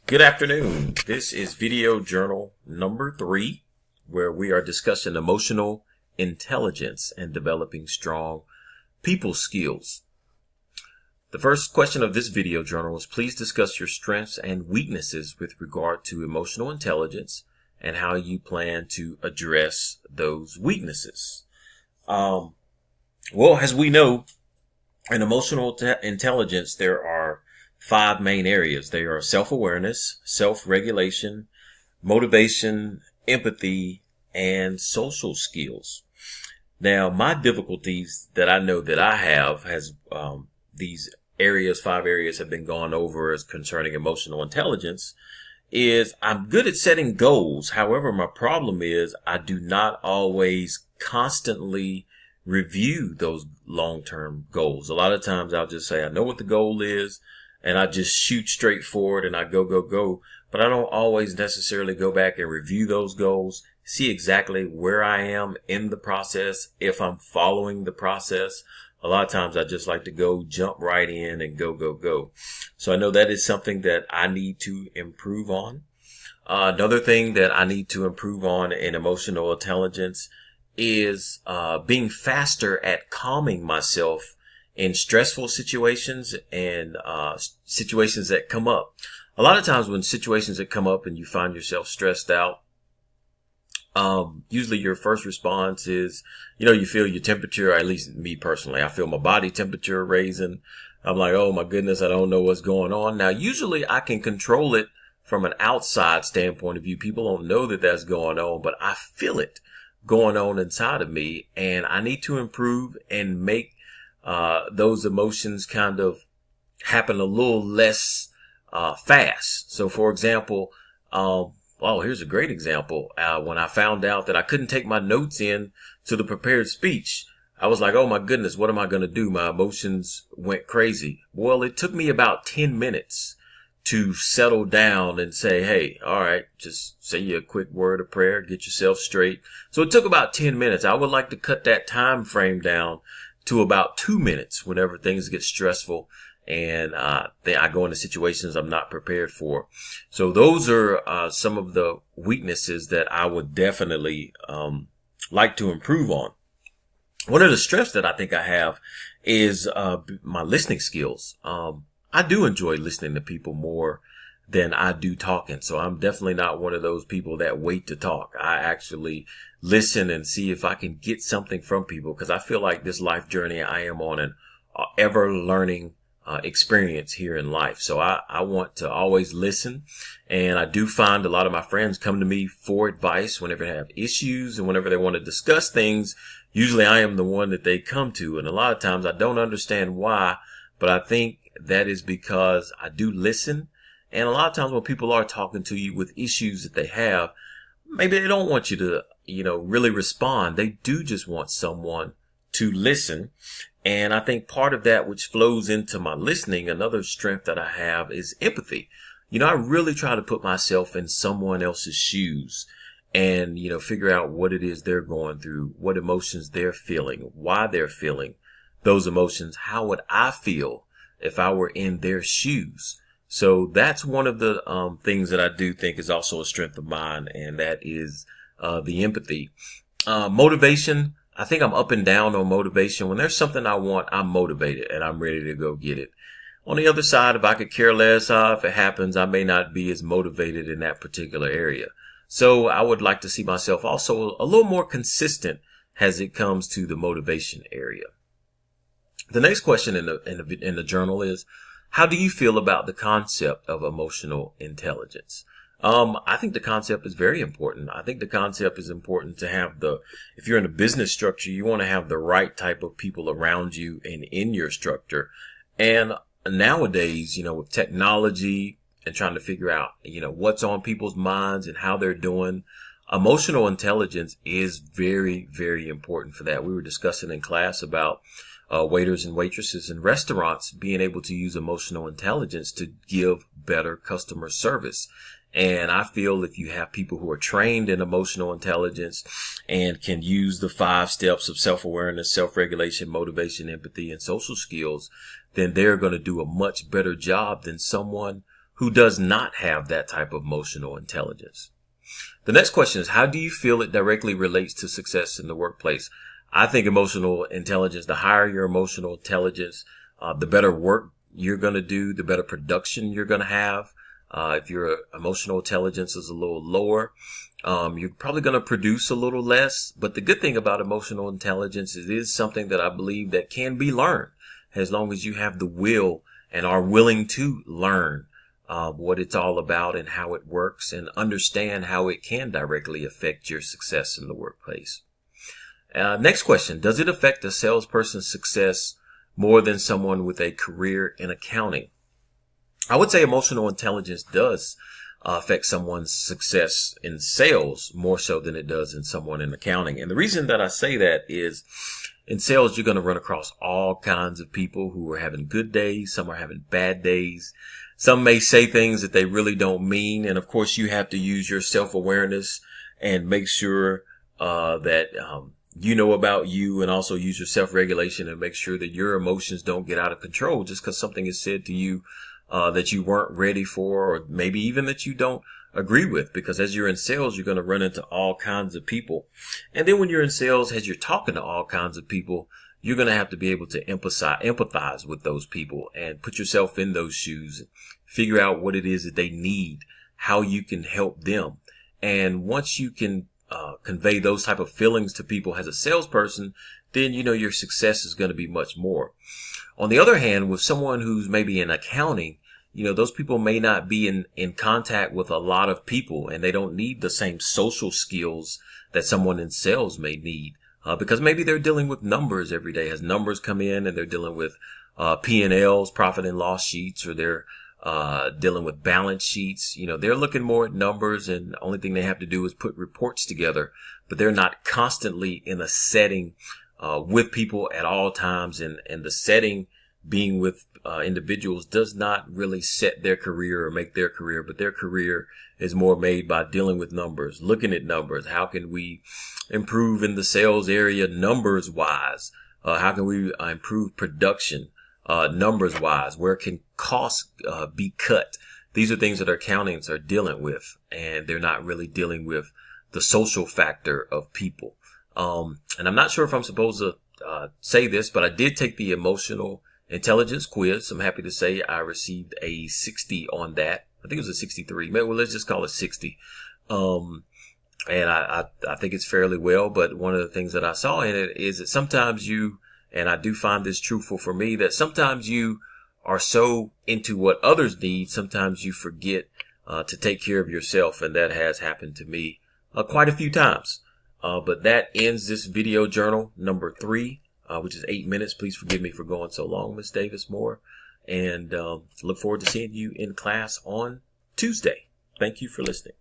Good afternoon. This is video journal number 3, where we are discussing emotional intelligence and developing strong people skills. The first question of this video journal is please discuss your strengths and weaknesses with regard to emotional intelligence and how you plan to address those weaknesses. Well, as we know, in emotional intelligence, there are 5 main areas. They are self-awareness, self-regulation, motivation, empathy, and social skills. Now, my difficulties that I know that I have has these areas, 5 areas have been gone over as concerning emotional intelligence, is I'm good at setting goals. However, my problem is I do not always constantly review those long-term goals. A lot of times I'll just say, I know what the goal is, and I just shoot straight forward and I go. But I don't always necessarily go back and review those goals, see exactly where I am in the process, if I'm following the process. A lot of times I just like to jump right in and go. So I know that is something that I need to improve on. Another thing that I need to improve on in emotional intelligence is being faster at calming myself in stressful situations and situations that come up. A lot of times when situations that come up and you find yourself stressed out, usually your first response is, you feel your temperature, or at least me personally, I feel my body temperature raising. I'm like, oh my goodness, I don't know what's going on. Now, usually I can control it from an outside standpoint of view. People don't know that that's going on, but I feel it going on inside of me, and I need to improve and make those emotions kind of happen a little less fast. So, for example, here's a great example. When I found out that I couldn't take my notes in to the prepared speech, I was like, oh my goodness, what am I going to do? My emotions went crazy. Well, it took me about 10 minutes to settle down and say, hey, all right, just say you a quick word of prayer, get yourself straight. So it took about 10 minutes. I would like to cut that time frame down to about 2 minutes whenever things get stressful and I go into situations I'm not prepared for. So those are some of the weaknesses that I would definitely like to improve on. One of the strengths that I think I have is my listening skills. I do enjoy listening to people more than I do talking. So I'm definitely not one of those people that wait to talk. I actually listen and see if I can get something from people, because I feel like this life journey I am on an ever learning experience here in life. So I want to always listen. And I do find a lot of my friends come to me for advice whenever they have issues and whenever they want to discuss things. Usually I am the one that they come to. And a lot of times I don't understand why, but I think that is because I do listen. And a lot of times when people are talking to you with issues that they have, maybe they don't want you to, really respond. They do just want someone to listen. And I think part of that, which flows into my listening, another strength that I have is empathy. I really try to put myself in someone else's shoes and, figure out what it is they're going through, what emotions they're feeling, why they're feeling those emotions. How would I feel if I were in their shoes? So that's one of the things that I do think is also a strength of mine, and that is the empathy. Motivation, I think I'm up and down on motivation. When there's something I want, I'm motivated and I'm ready to go get it. On the other side, if I could care less if it happens, I may not be as motivated in that particular area. So I would like to see myself also a little more consistent as it comes to the motivation area. The next question in the journal is, how do you feel about the concept of emotional intelligence? I think the concept is very important. I think the concept is important to have if you're in a business structure, you want to have the right type of people around you and in your structure. And nowadays, with technology and trying to figure out, what's on people's minds and how they're doing, emotional intelligence is very, very important for that. We were discussing in class about waiters and waitresses in restaurants being able to use emotional intelligence to give better customer service. And I feel if you have people who are trained in emotional intelligence and can use the 5 steps of self-awareness, self-regulation, motivation, empathy, and social skills, then they're going to do a much better job than someone who does not have that type of emotional intelligence. The next question is, how do you feel it directly relates to success in the workplace? I think emotional intelligence, the higher your emotional intelligence, the better work you're going to do, the better production you're going to have. If your emotional intelligence is a little lower, you're probably going to produce a little less. But the good thing about emotional intelligence is it is something that I believe that can be learned as long as you have the will and are willing to learn what it's all about and how it works, and understand how it can directly affect your success in the workplace. Next question. Does it affect a salesperson's success more than someone with a career in accounting? I would say emotional intelligence does affect someone's success in sales more so than it does in someone in accounting. And the reason that I say that is, in sales, you're going to run across all kinds of people who are having good days. Some are having bad days. Some may say things that they really don't mean. And of course, you have to use your self-awareness and make sure that you know about you, and also use your self-regulation and make sure that your emotions don't get out of control just because something is said to you that you weren't ready for, or maybe even that you don't agree with. Because as you're in sales, you're going to run into all kinds of people. And then when you're in sales, as you're talking to all kinds of people, you're going to have to be able to empathize with those people and put yourself in those shoes and figure out what it is that they need, how you can help them. And once you can convey those type of feelings to people as a salesperson, then your success is going to be much more. On the other hand, with someone who's maybe in accounting, those people may not be in contact with a lot of people, and they don't need the same social skills that someone in sales may need. Because maybe they're dealing with numbers every day. As numbers come in, and they're dealing with P&Ls, profit and loss sheets, or they're dealing with balance sheets. They're looking more at numbers, and the only thing they have to do is put reports together. But they're not constantly in a setting with people at all times, and the setting being with individuals does not really set their career or make their career, but their career is more made by dealing with numbers, looking at numbers. How can we improve in the sales area numbers wise? How can we improve production numbers wise? Where can costs be cut? These are things that our accountants are dealing with, and they're not really dealing with the social factor of people. And I'm not sure if I'm supposed to say this, but I did take the emotional intelligence quiz. I'm happy to say I received a 60 on that. I think it was a 63. Well, let's just call it 60. And I think it's fairly well. But one of the things that I saw in it is that sometimes and I do find this truthful for me, that sometimes you are so into what others need, sometimes you forget to take care of yourself. And that has happened to me quite a few times. But that ends this video journal number 3, which is 8 minutes. Please forgive me for going so long, Miss Davis Moore. And look forward to seeing you in class on Tuesday. Thank you for listening.